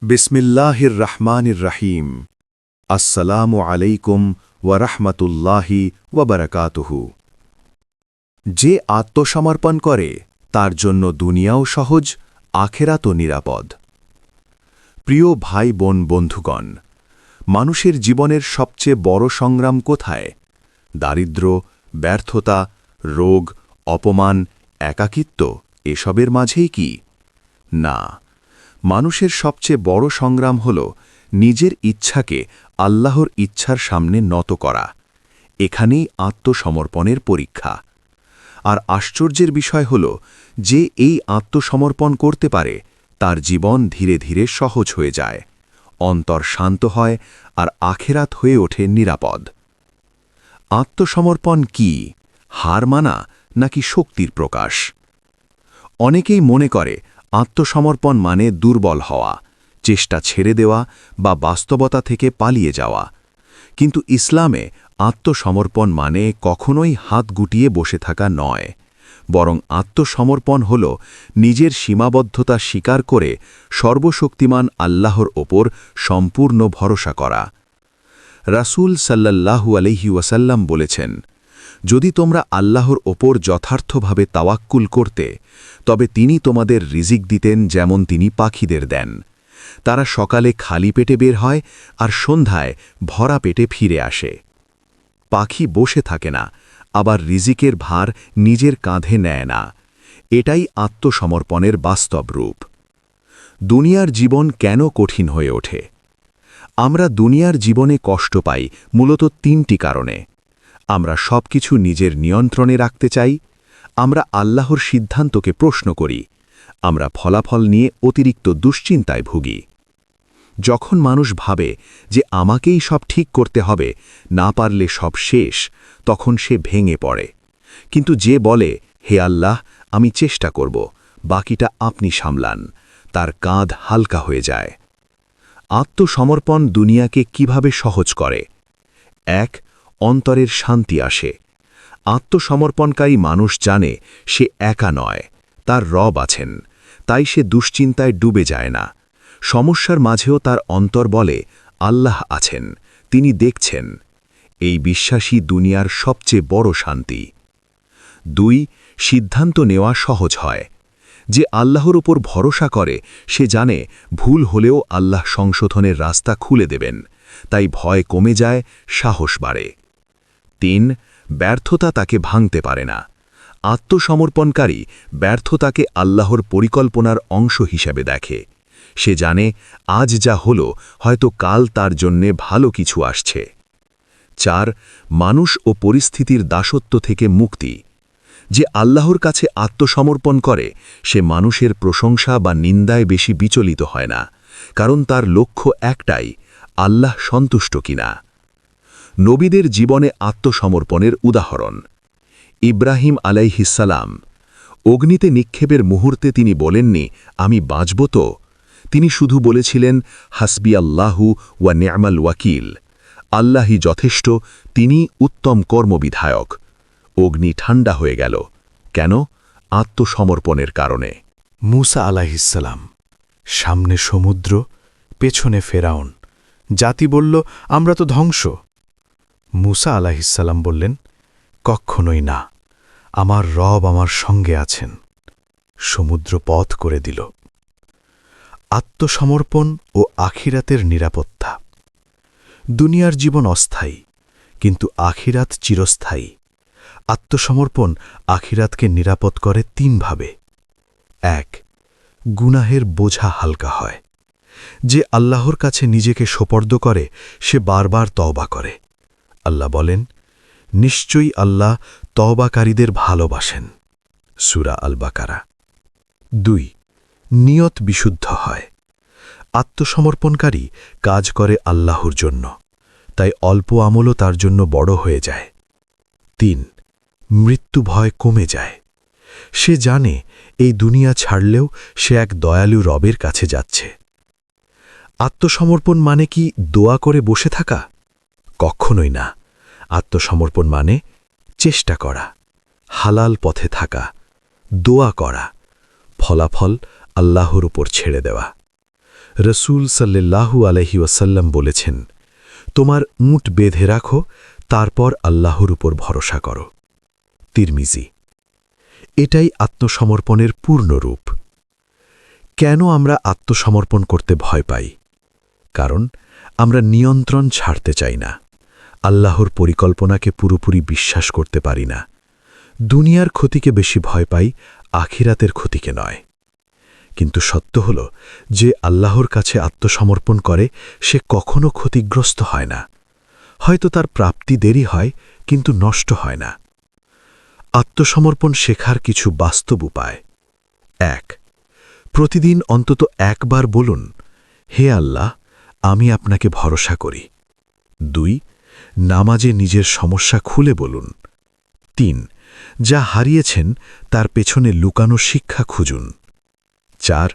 বিসমিল্লাহির রহমানির রহিম। আসসালামু আলাইকুম ওয়া রাহমাতুল্লাহি ওয়া বারাকাতুহু। যে আত্মসমর্পণ করে তার জন্য দুনিয়াও সহজ, আখেরাতও নিরাপদ। প্রিয় ভাই বোন বন্ধুগণ, মানুষের জীবনের সবচেয়ে বড় সংগ্রাম কোথায়? দারিদ্র্য, ব্যর্থতা, রোগ, অপমান, একাকিত্ব এসবের মাঝেই কি? না, মানুষের সবচেয়ে বড় সংগ্রাম হল নিজের ইচ্ছাকে আল্লাহর ইচ্ছার সামনে নত করা। এখানেই আত্মসমর্পণের পরীক্ষা। আর আশ্চর্যের বিষয় হল, যে এই আত্মসমর্পণ করতে পারে তার জীবন ধীরে ধীরে সহজ হয়ে যায়, অন্তর শান্ত হয় আর আখেরাত হয়ে ওঠে নিরাপদ। আত্মসমর্পণ কি? হার মানা নাকি শক্তির প্রকাশ? অনেকেই মনে করে আত্মসমর্পণ মানে দুর্বল হওয়া, চেষ্টা ছেড়ে দেওয়া বা বাস্তবতা থেকে পালিয়ে যাওয়া। কিন্তু ইসলামে আত্মসমর্পণ মানে কখনোই হাত গুটিয়ে বসে থাকা নয়, বরং আত্মসমর্পণ হল নিজের সীমাবদ্ধতা স্বীকার করে সর্বশক্তিমান আল্লাহর ওপর সম্পূর্ণ ভরসা করা। রাসূল সাল্লাল্লাহু আলাইহি ওয়াসাল্লাম বলেছেন, যদি তোমরা আল্লাহর ওপর যথার্থভাবে তাওয়াক্কুল করতে, তবে তিনি তোমাদের রিজিক দিতেন যেমন তিনি পাখিদের দেন। তারা সকালে খালি পেটে বের হয় আর সন্ধ্যায় ভরা পেটে ফিরে আসে। পাখি বসে থাকে না, আবার রিজিকের ভার নিজের কাঁধে নেয় না। এটাই আত্মসমর্পণের বাস্তব রূপ। দুনিয়ার জীবন কেন কঠিন হয়ে ওঠে? আমরা দুনিয়ার জীবনে কষ্ট পাই মূলত তিনটি কারণে। আমরা সবকিছু নিজের নিয়ন্ত্রণে রাখতে চাই, আমরা আল্লাহর সিদ্ধান্তকে প্রশ্ন করি, আমরা ফলাফল নিয়ে অতিরিক্ত দুশ্চিন্তায় ভুগি। যখন মানুষ ভাবে যে আমাকেই সব ঠিক করতে হবে, না পারলে সব শেষ, তখন সে ভেঙে পড়ে। কিন্তু যে বলে, হে আল্লাহ, আমি চেষ্টা করব, বাকিটা আপনি সামলান, তার কাঁধ হালকা হয়ে যায়। আত্মসমর্পণ দুনিয়াকে কিভাবে সহজ করে? ১. অন্তরের শান্তি আসে। আত্মসমর্পণকারী মানুষ জানে সে একা নয়, তার রব আছেন, তাই সে দুশ্চিন্তায় ডুবে যায় না। সমস্যার মাঝেও তার অন্তর বলে, আল্লাহ আছেন, তিনি দেখছেন। এই বিশ্বাসই দুনিয়ার সবচেয়ে বড় শান্তি। ২. সিদ্ধান্ত নেওয়া সহজ হয়। যে আল্লাহর উপর ভরসা করে সে জানে ভুল হলেও আল্লাহ সংশোধনের রাস্তা খুলে দেবেন, তাই ভয় কমে যায়, সাহস বাড়ে। ৩. ব্যর্থতা তাকে ভাঙতে পারে না। আত্মসমর্পণকারী ব্যর্থতাকে আল্লাহর পরিকল্পনার অংশ হিসেবে দেখে। সে জানে আজ যা হলো হয়তো কাল তার জন্যে ভালো কিছু আসছে। ৪. মানুষ ও পরিস্থিতির দাসত্ব থেকে মুক্তি। যে আল্লাহর কাছে আত্মসমর্পণ করে সে মানুষের প্রশংসা বা নিন্দায় বেশি বিচলিত হয় না, কারণ তার লক্ষ্য একটাই, আল্লাহ সন্তুষ্ট কিনা। নবীদের জীবনে আত্মসমর্পণের উদাহরণ। ইব্রাহিম আলাইহিসসালাম। অগ্নিতে নিক্ষেপের মুহূর্তে তিনি বলেননি, আমি বাঁচব তো। তিনি শুধু বলেছিলেন, হাসবি আল্লাহু ওয়া নি'মাল ওয়াকিল। আল্লাহই যথেষ্ট, তিনি উত্তম কর্মবিধায়ক। অগ্নি ঠান্ডা হয়ে গেল। কেন? আত্মসমর্পণের কারণে। মুসা আলাইহিসসালাম। সামনে সমুদ্র, পেছনে ফেরাউন। জাতি বলল, আমরা তো ধ্বংস। মুসা আলাইহিসসালাম বললেন, কখনোই না, আমার রব আমার সঙ্গে আছেন। সমুদ্র পথ করে দিল। আত্মসমর্পণ ও আখিরাতের নিরাপত্তা। দুনিয়ার জীবন অস্থায়ী, কিন্তু আখিরাত চিরস্থায়ী। আত্মসমর্পণ আখিরাতকে নিরাপদ করে তিনভাবে। ১. গুনাহের বোঝা হালকা হয়। যে আল্লাহর কাছে নিজেকে সোপর্দ করে সে বারবার তওবা করে। আল্লাহ বলেন, নিশ্চয়ই আল্লাহ তওবাকারীদের ভালোবাসেন। সূরা আল বাকারা। ২. নিয়ত বিশুদ্ধ হয়। আত্মসমর্পণকারী কাজ করে আল্লাহর জন্য, তাই অল্প আমলও তার জন্য বড় হয়ে যায়। ৩. মৃত্যু ভয় কমে যায়। সে জানে এই দুনিয়া ছাড়লেও সে এক দয়ালু রবের কাছে যাচ্ছে। আত্মসমর্পণ মানে কি দোয়া করে বসে থাকা? কখনোই না। আত্মসমর্পণ মানে চেষ্টা করা, হালাল পথে থাকা, দোয়া করা, ফলাফল আল্লাহর উপর ছেড়ে দেওয়া। রসূল সাল্লাল্লাহু আলাইহি ওয়াসাল্লাম বলেছেন, তোমার উট বেঁধে রাখো, তারপর আল্লাহর উপর ভরসা করো। তিরমিজি। এটাই আত্মসমর্পণের পূর্ণ রূপ। কেন আমরা আত্মসমর্পণ করতে ভয় পাই? কারণ আমরা নিয়ন্ত্রণ ছাড়তে চাই না, আল্লাহর পরিকল্পনাকে পুরোপুরি বিশ্বাস করতে পারি না। দুনিয়ার ক্ষতিকে বেশি ভয় পাই, আখিরাতের ক্ষতিকে নয়। কিন্তু সত্য হল যে আল্লাহর কাছে আত্মসমর্পণ করে সে কখনো ক্ষতিগ্রস্ত হয় না। হয়তো তার প্রাপ্তি দেরি হয়, কিন্তু নষ্ট হয় না। আত্মসমর্পণ শেখার কিছু বাস্তব উপায়। ১. প্রতিদিন অন্তত একবার বলুন, হে আল্লাহ, আমি আপনাকে ভরসা করি। ২. নামাজে নিজের সমস্যা খুলে বলুন। ৩. যা হারিয়েছেন তার পেছনে লুকানো শিক্ষা খুঁজুন। ৪.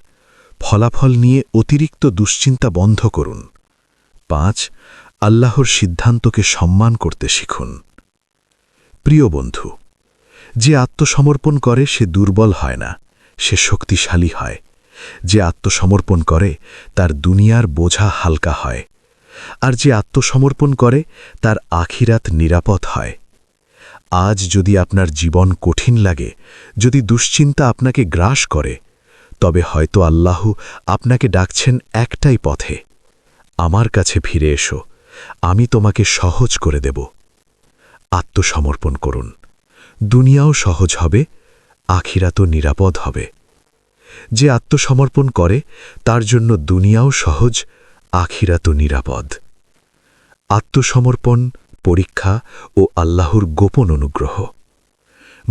ফলাফল নিয়ে অতিরিক্ত দুশ্চিন্তা বন্ধ করুন। ৫. আল্লাহর সিদ্ধান্তকে সম্মান করতে শিখুন। প্রিয় বন্ধু, যে আত্মসমর্পণ করে সে দুর্বল হয় না, সে শক্তিশালী হয়। যে আত্মসমর্পণ করে তার দুনিয়ার বোঝা হালকা হয়, আর যে আত্মসমর্পণ করে তার আখিরাত নিরাপদ হয়। আজ যদি আপনার জীবন কঠিন লাগে, যদি দুশ্চিন্তা আপনাকে গ্রাস করে, তবে হয়তো আল্লাহ আপনাকে ডাকছেন একটাই পথে, আমার কাছে ফিরে এসো, আমি তোমাকে সহজ করে দেব। আত্মসমর্পণ করুন, দুনিয়াও সহজ হবে, আখিরাতও নিরাপদ হবে। যে আত্মসমর্পণ করে তার জন্য দুনিয়াও সহজ, আখিরাতও নিরাপদ। আত্মসমর্পণ, পরীক্ষা ও আল্লাহর গোপন অনুগ্রহ।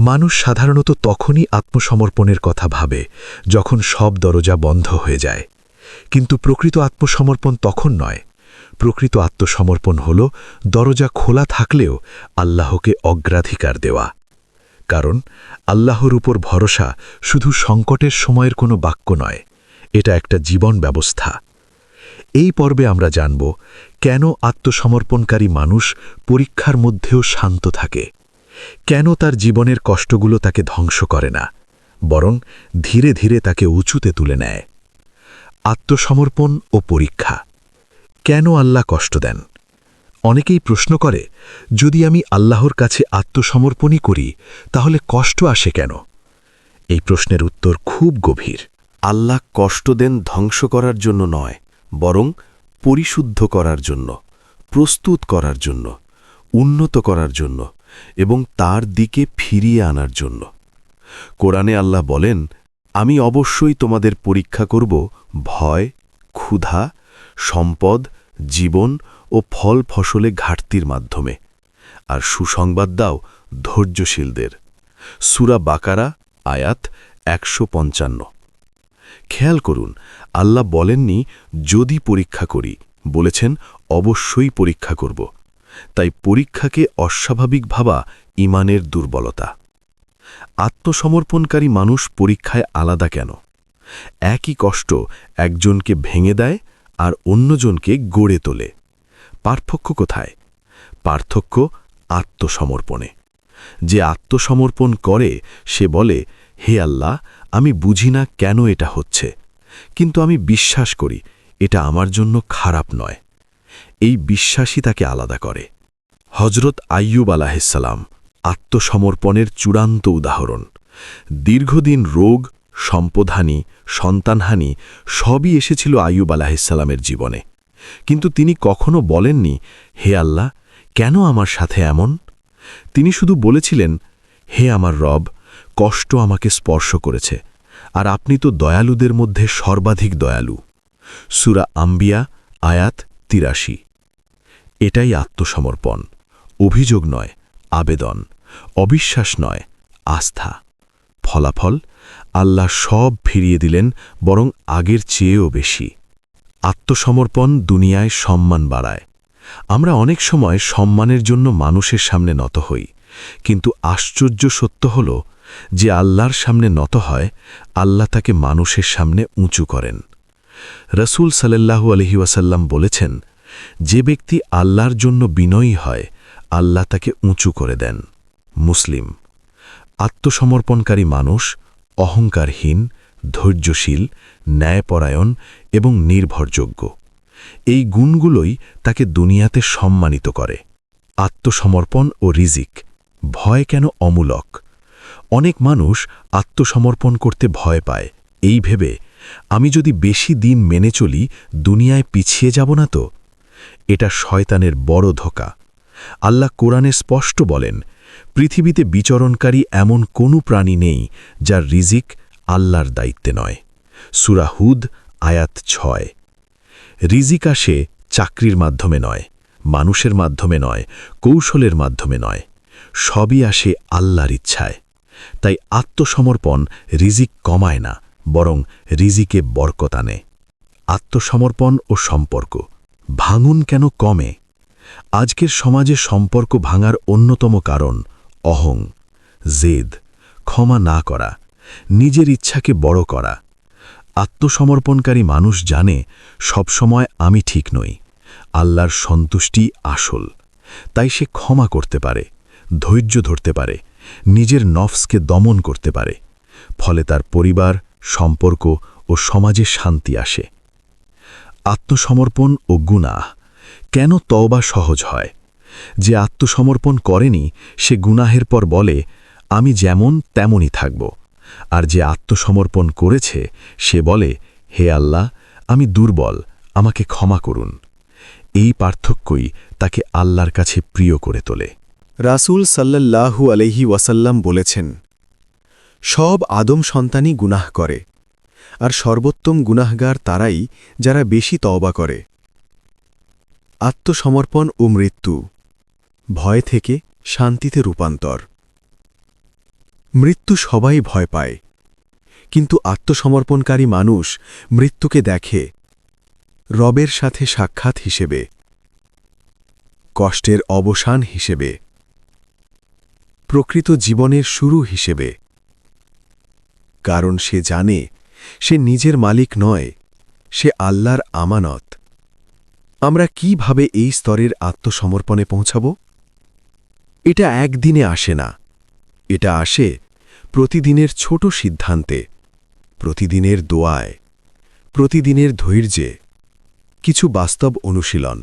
মানুষ সাধারণত তখনই আত্মসমর্পণের কথা ভাবে যখন সব দরজা বন্ধ হয়ে যায়। কিন্তু প্রকৃত আত্মসমর্পণ তখন নয়। প্রকৃত আত্মসমর্পণ হল দরজা খোলা থাকলেও আল্লাহকে অগ্রাধিকার দেওয়া। কারণ আল্লাহর উপর ভরসা শুধু সংকটের সময়ের কোনো বাক্য নয়, এটা একটা জীবন ব্যবস্থা। এই পর্বে আমরা জানব কেন আত্মসমর্পণকারী মানুষ পরীক্ষার মধ্যেও শান্ত থাকে, কেন তার জীবনের কষ্টগুলো তাকে ধ্বংস করে না, বরং ধীরে ধীরে তাকে উঁচুতে তুলে নেয়। আত্মসমর্পণ ও পরীক্ষা। কেন আল্লাহ কষ্ট দেন? অনেকেই প্রশ্ন করে, যদি আমি আল্লাহর কাছে আত্মসমর্পণই করি তাহলে কষ্ট আসে কেন? এই প্রশ্নের উত্তর খুব গভীর। আল্লাহ কষ্ট দেন ধ্বংস করার জন্য নয়, বরং পরিশুদ্ধ করার জন্য, প্রস্তুত করার জন্য, উন্নত করার জন্য এবং তার দিকে ফিরিয়ে আনার জন্য। কোরআনে আল্লাহ বলেন, আমি অবশ্যই তোমাদের পরীক্ষা করব ভয়, ক্ষুধা, সম্পদ, জীবন ও ফল ফসলে ঘাটতির মাধ্যমে, আর সুসংবাদ দাও ধৈর্যশীলদের। সূরা বাকারা, আয়াত ১৫৫। খেয়াল করুন, আল্লাহ বলেননি যদি পরীক্ষা করি, বলেছেন অবশ্যই পরীক্ষা করব। তাই পরীক্ষাকে অস্বাভাবিক ভাবা ঈমানের দুর্বলতা। আত্মসমর্পণকারী মানুষ পরীক্ষায় আলাদা কেন? একই কষ্ট একজনকে ভেঙে দেয় আর অন্যজনকে গড়ে তোলে। পার্থক্য কোথায়? পার্থক্য আত্মসমর্পণে। যে আত্মসমর্পণ করে সে বলে, হে আল্লাহ, আমি বুঝি না কেন এটা হচ্ছে, কিন্তু আমি বিশ্বাস করি এটা আমার জন্য খারাপ নয়। এই বিশ্বাসই তাকে আলাদা করে। হজরত আইয়ুব আলাইহিসসালাম আত্মসমর্পণের চূড়ান্ত উদাহরণ। দীর্ঘদিন রোগ, সম্পদহানি, সন্তানহানি সবই এসেছিল আইয়ুব আলাইহিসসালামের জীবনে, কিন্তু তিনি কখনো বলেননি, হে আল্লাহ, কেন আমার সাথে এমন? তিনি শুধু বলেছিলেন, হে আমার রব, কষ্ট আমাকে স্পর্শ করেছে, আর আপনি তো দয়ালুদের মধ্যে সর্বাধিক দয়ালু। সূরা আম্বিয়া, আয়াত ৮৩। এটাই আত্মসমর্পণ। অভিযোগ নয়, আবেদন। অবিশ্বাস নয়, আস্থা। ফলাফল, আল্লাহ সব ফিরিয়ে দিলেন, বরং আগের চেয়েও বেশি। আত্মসমর্পণ দুনিয়ায় সম্মান বাড়ায়। আমরা অনেক সময় সম্মানের জন্য মানুষের সামনে নত হই, কিন্তু আশ্চর্য সত্য হল যে আল্লাহর সামনে নত হয়, আল্লাহ তাকে মানুষের সামনে উঁচু করেন। রসূল সাল্লাল্লাহু আলাইহি ওয়াসাল্লাম বলেছেন, যে ব্যক্তি আল্লাহর জন্য বিনয়ী হয়, আল্লাহ তাকে উঁচু করে দেন। মুসলিম। আত্মসমর্পণকারী মানুষ অহংকারহীন, ধৈর্যশীল, ন্যায়পরায়ণ এবং নির্ভরযোগ্য। এই গুণগুলোই তাকে দুনিয়াতে সম্মানিত করে। আত্মসমর্পণ ও রিজিক। ভয় কেন অমূলক? অনেক মানুষ আত্মসমর্পণ করতে ভয় পায়, এই ভেবে আমি যদি বেশি দিন মেনে চলি দুনিয়ায় পিছিয়ে যাব না তো? এটা শয়তানের বড় ধোঁকা। আল্লাহ কোরআনে স্পষ্ট বলেন, পৃথিবীতে বিচরণকারী এমন কোনো প্রাণী নেই যার রিজিক আল্লাহর দায়িত্বে নয়। সূরা হুদ আয়াত 6। রিজিক আসে চাকরির মাধ্যমে নয়, মানুষের মাধ্যমে নয়, কৌশলের মাধ্যমে নয়, সবই আসে আল্লাহর ইচ্ছায়। তাই আত্মসমর্পণ রিজিক কমায় না, বরং রিজিকে বরকত আনে। আত্মসমর্পণ ও সম্পর্ক। ভাঙন কেন কমে? আজকের সমাজে সম্পর্ক ভাঙার অন্যতম কারণ অহং, জেদ, ক্ষমা না করা, নিজের ইচ্ছাকে বড় করা। আত্মসমর্পণকারী মানুষ জানে সবসময় আমি ঠিক নই, আল্লাহর সন্তুষ্টি আসল। তাই সে ক্ষমা করতে পারে, ধৈর্য ধরতে পারে, নিজের নফসকে দমন করতে পারে। ফলে তার পরিবার, সম্পর্ক ও সমাজে শান্তি আসে। আত্মসমর্পণ ও গুনাহ। কেন তওবা সহজ হয়? যে আত্মসমর্পণ করেনি সে গুনাহের পর বলে, আমি যেমন তেমনই থাকব। আর যে আত্মসমর্পণ করেছে সে বলে, হে আল্লাহ, আমি দুর্বল, আমাকে ক্ষমা করুন। এই পার্থক্যই তাকে আল্লাহর কাছে প্রিয় করে তোলে। রাসূল সাল্লাল্লাহু আলাইহি ওয়াসাল্লাম বলেছেন, সব আদম সন্তানই গুনাহ করে, আর সর্বোত্তম গুনাহগার তারাই যারা বেশি তওবা করে। আত্মসমর্পণ ও মৃত্যু। ভয় থেকে শান্তিতে রূপান্তর। মৃত্যু সবাই ভয় পায়, কিন্তু আত্মসমর্পণকারী মানুষ মৃত্যুকে দেখে রবের সাথে সাক্ষাৎ হিসেবে, কষ্টের অবসান হিসেবে, প্রকৃত জীবনের শুরু হিসেবে। কারণ সে জানে সে নিজের মালিক নয়, সে আল্লাহর আমানত। আমরা কিভাবে এই স্তরের আত্মসমর্পণে পৌঁছাব? এটা একদিনে আসে না, এটা আসে প্রতিদিনের ছোট সিদ্ধান্তে, প্রতিদিনের দোয়ায়, প্রতিদিনের ধৈর্যে, কিছু বাস্তব অনুশীলন।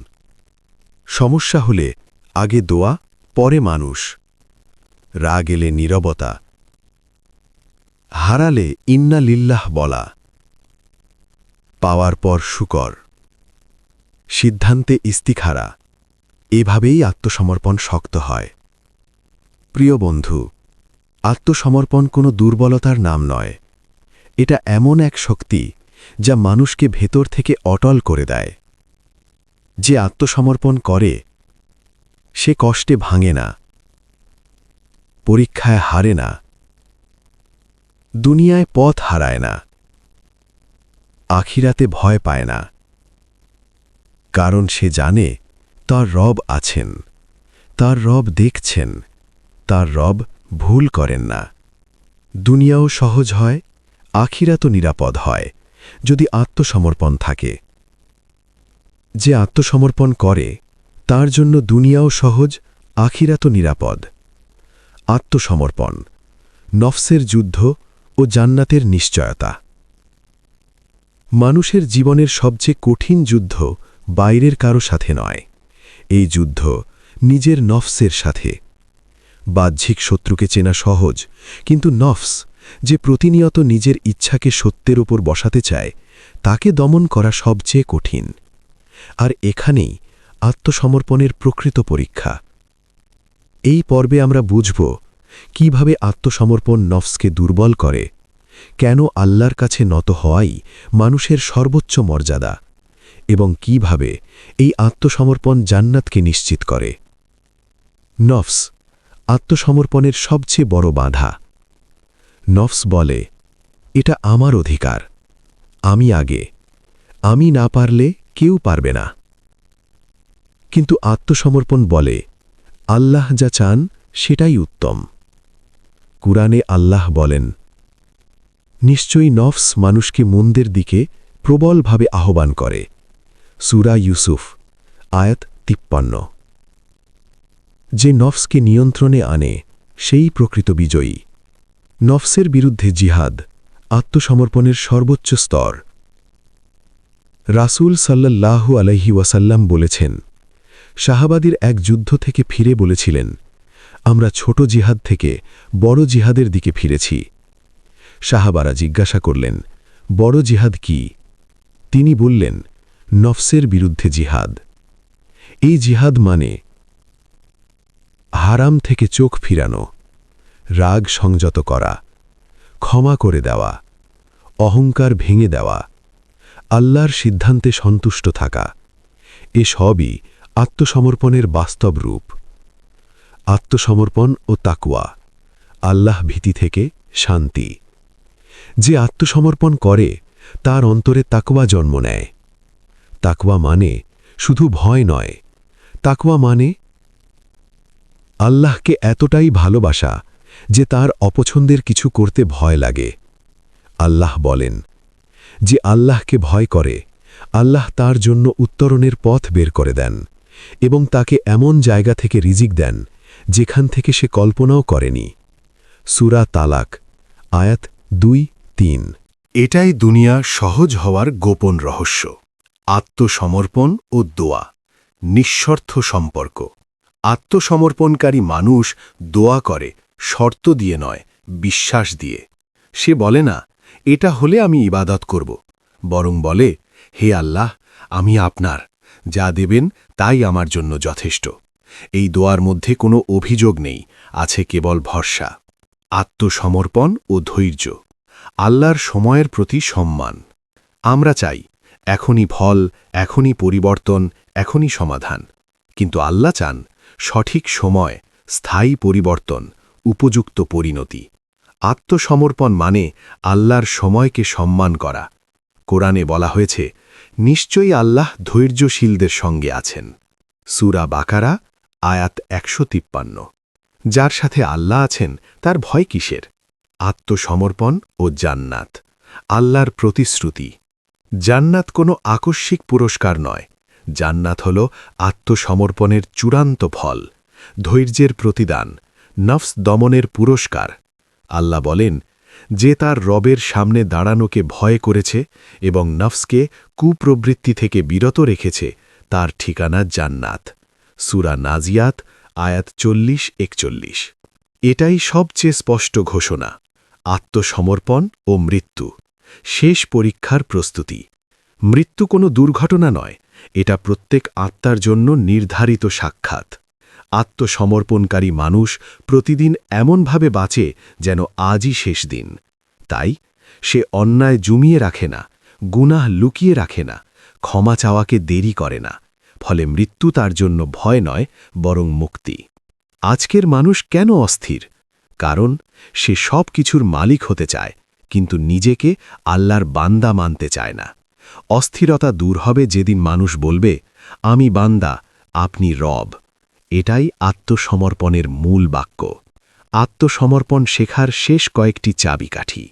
সমস্যা হলে আগে দোয়া, পরে মানুষ। রাগ এলে নীরবতা, হারালে ইন্না লিল্লাহ বলা, পাওয়ার পর শুকর, সিদ্ধান্তে ইস্তিখারা। এভাবেই আত্মসমর্পণ শক্ত হয়। প্রিয় বন্ধু, আত্মসমর্পণ কোনো দুর্বলতার নাম নয়। এটা এমন এক শক্তি যা মানুষকে ভেতর থেকে অটল করে দেয়। যে আত্মসমর্পণ করে সে কষ্টে ভাঙে না, পরীক্ষায় হারে না, দুনিয়ায় পথ হারায় না, আখিরাতে ভয় পায় না। কারণ সে জানে তার রব আছেন, তার রব দেখছেন, তার রব ভুল করেন না। দুনিয়াও সহজ হয়, আখিরাতও নিরাপদ হয় যদি আত্মসমর্পণ থাকে। যে আত্মসমর্পণ করে তার জন্য দুনিয়াও সহজ, আখিরাতও নিরাপদ। আত্মসমর্পণ, নফসের যুদ্ধ ও জান্নাতের নিশ্চয়তা। মানুষের জীবনের সবচেয়ে কঠিন যুদ্ধ বাইরের কারো সাথে নয়, এই যুদ্ধ নিজের নফসের সাথে। বাহ্যিক শত্রুকে চেনা সহজ, কিন্তু নফস যে প্রতিনিয়ত নিজের ইচ্ছাকে সত্যের ওপর বসাতে চায়, তাকে দমন করা সবচেয়ে কঠিন। আর এখানেই আত্মসমর্পণের প্রকৃত পরীক্ষা। এই পর্বে আমরা বুঝব কিভাবে আত্মসমর্পণ নফসকে দুর্বল করে, কেন আল্লাহর কাছে নত হওয়াই মানুষের সর্বোচ্চ মর্যাদা, এবং কিভাবে এই আত্মসমর্পণ জান্নাতকে নিশ্চিত করে। নফস আত্মসমর্পণের সবচেয়ে বড় বাধা। নফস বলে, এটা আমার অধিকার, আমি আগে, আমি না পারলে কেউ পারবে না। কিন্তু আত্মসমর্পণ বলে, আল্লাহ যা চান সেটাই উত্তম। কুরআনে আল্লাহ বলেন, নিশ্চয়ই নফস মানুষকে মন্দের দিকে প্রবলভাবে আহ্বান করে। সূরা ইউসুফ আয়াত 53। যে নফসকে নিয়ন্ত্রণে আনে সেই প্রকৃত বিজয়ী। নফসের বিরুদ্ধে জিহাদ আত্মসমর্পণের সর্বোচ্চ স্তর। রাসূল সাল্লাল্লাহু আলাইহি ওয়াসাল্লাম বলেছেন, সাহাবাদের এক যুদ্ধ থেকে ফিরে বলেছিলেন, আমরা ছোট জিহাদ থেকে বড় জিহাদের দিকে ফিরেছি। সাহাবারা জিজ্ঞাসা করলেন, বড় জিহাদ কি? তিনি বললেন, নফসের বিরুদ্ধে জিহাদ। এই জিহাদ মানে হারাম থেকে চোখ ফিরানো, রাগ সংযত করা, ক্ষমা করে দেওয়া, অহংকার ভেঙে দেওয়া, আল্লাহর সিদ্ধান্তে সন্তুষ্ট থাকা, এ সবই আত্মসমর্পণের বাস্তব রূপ। আত্মসমর্পণ ও তাকওয়া, আল্লাহ ভীতি থেকে শান্তি। যে আত্মসমর্পণ করে তার অন্তরে তাকওয়া জন্ম নেয়। তাকওয়া মানে শুধু ভয় নয়, তাকওয়া মানে আল্লাহকে এতটাই ভালোবাসা যে তার অপছন্দের কিছু করতে ভয় লাগে। আল্লাহ বলেন, যে আল্লাহকে ভয় করে আল্লাহ তার জন্য উত্তরণের পথ বের করে দেন এবং তাকে এমন জায়গা থেকে রিজিক দেন যেখান থেকে সে কল্পনাও করেনি। সূরা তালাক, আয়াত 2-3। এটাই দুনিয়া সহজ হওয়ার গোপন রহস্য। আত্মসমর্পণ ও দোয়া, নিঃস্বার্থ সম্পর্ক। আত্মসমর্পণকারী মানুষ দোয়া করে শর্ত দিয়ে নয়, বিশ্বাস দিয়ে। সে বলে না, এটা হলে আমি ইবাদত করব, বরং বলে, হে আল্লাহ, আমি আপনার, যা দেবেন তাই আমার জন্য যথেষ্ট। এই দোয়ার মধ্যে কোনো অভিযোগ নেই, আছে কেবল ভরসা। আত্মসমর্পণ ও ধৈর্য, আল্লাহর সময়ের প্রতি সম্মান। আমরা চাই এখনই ফল, এখনই পরিবর্তন, এখনই সমাধান। কিন্তু আল্লাহ চান সঠিক সময়, স্থায়ী পরিবর্তন, উপযুক্ত পরিণতি। আত্মসমর্পণ মানে আল্লাহর সময়কে সম্মান করা। কোরআনে বলা হয়েছে, নিশ্চয়ই আল্লাহ ধৈর্যশীলদের সঙ্গে আছেন। সূরা বাকারা, আয়াত 153। যার সাথে আল্লাহ আছেন তার ভয় কিসের? আত্মসমর্পণ ও জান্নাত, আল্লাহর প্রতিশ্রুতি। জান্নাত কোনো আকস্মিক পুরস্কার নয়, জান্নাত হল আত্মসমর্পণের চূড়ান্ত ফল, ধৈর্যের প্রতিদান, নফস দমনের পুরস্কার। আল্লাহ বলেন, যে তার রবের সামনে দাঁড়ানোকে ভয় করেছে এবং নফসকে কুপ্রবৃত্তি থেকে বিরত রেখেছে, তার ঠিকানা জান্নাত। সূরা নাজিয়াত, আয়াত 40-41। এটাই সবচেয়ে স্পষ্ট ঘোষণা। আত্মসমর্পণ ও মৃত্যু, শেষ পরীক্ষার প্রস্তুতি। মৃত্যু কোনো দুর্ঘটনা নয়, এটা প্রত্যেক আত্মার জন্য নির্ধারিত সাক্ষাৎ। আত্মসমর্পণকারী মানুষ প্রতিদিন এমনভাবে বাঁচে যেন আজই শেষ দিন। তাই সে অন্যায় জমিয়ে রাখে না, গুনাহ লুকিয়ে রাখে না, ক্ষমা চাওয়াকে দেরি করে না। ফলে মৃত্যু তার জন্য ভয় নয়, বরং মুক্তি। আজকের মানুষ কেন অস্থির? কারণ সে সব কিছুর মালিক হতে চায়, কিন্তু নিজেকে আল্লাহর বান্দা মানতে চায় না। অস্থিরতা দূর হবে যেদিন মানুষ বলবে, আমি বান্দা, আপনি রব। এটাই আত্মসমর্পণের মূল বাক্য। আত্মসমর্পণ শেখার শেষ কয়েকটি চাবিকাঠি।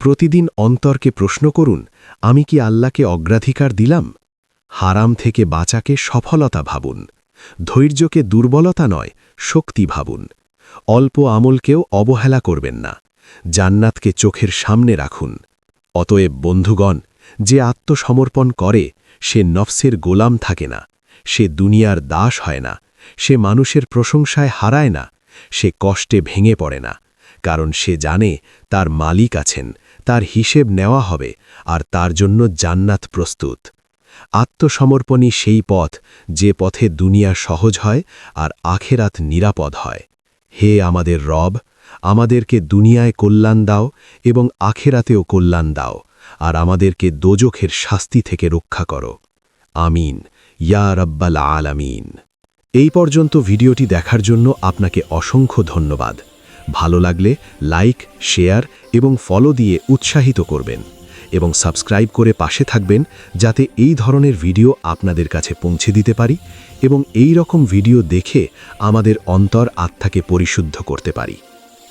প্রতিদিন অন্তরকে প্রশ্ন করুন, আমি কি আল্লাহকে অগ্রাধিকার দিলাম? হারাম থেকে বাঁচাকে সফলতা ভাবুন। ধৈর্যকে দুর্বলতা নয়, শক্তি ভাবুন। অল্প আমলকেও অবহেলা করবেন না। জান্নাতকে চোখের সামনে রাখুন। অতএব বন্ধুগণ, যে আত্মসমর্পণ করে সে নফসের গোলাম থাকে না, সে দুনিয়ার দাস হয় না, সে মানুষের প্রশংসায় হারায় না, সে কষ্টে ভেঙে পড়ে না, কারণ সে জানে তার মালিক আছেন, তার হিসেব নেওয়া হবে, আর তার জন্য জান্নাত প্রস্তুত। আত্মসমর্পণই সেই পথ যে পথে দুনিয়া সহজ হয় আর আখেরাত নিরাপদ হয়। হে আমাদের রব, আমাদেরকে দুনিয়ায় কল্যাণ দাও এবং আখেরাতেও কল্যাণ দাও, আর আমাদেরকে দোজখের শাস্তি থেকে রক্ষা করো। আমিন, ইয়া রাব্বাল আলামিন। এই পর্যন্ত ভিডিওটি দেখার জন্য আপনাকে অসংখ্য ধন্যবাদ। ভালো লাগলে লাইক, শেয়ার এবং ফলো দিয়ে উৎসাহিত করবেন এবং সাবস্ক্রাইব করে পাশে থাকবেন, যাতে এই ধরনের ভিডিও আপনাদের কাছে পৌঁছে দিতে পারি এবং এই রকম ভিডিও দেখে আমাদের অন্তর আত্মাকে পরিশুদ্ধ করতে পারি।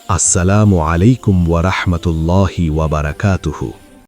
আসসালামু আলাইকুম ওয়া রাহমাতুল্লাহি ওয়া বারাকাতুহু।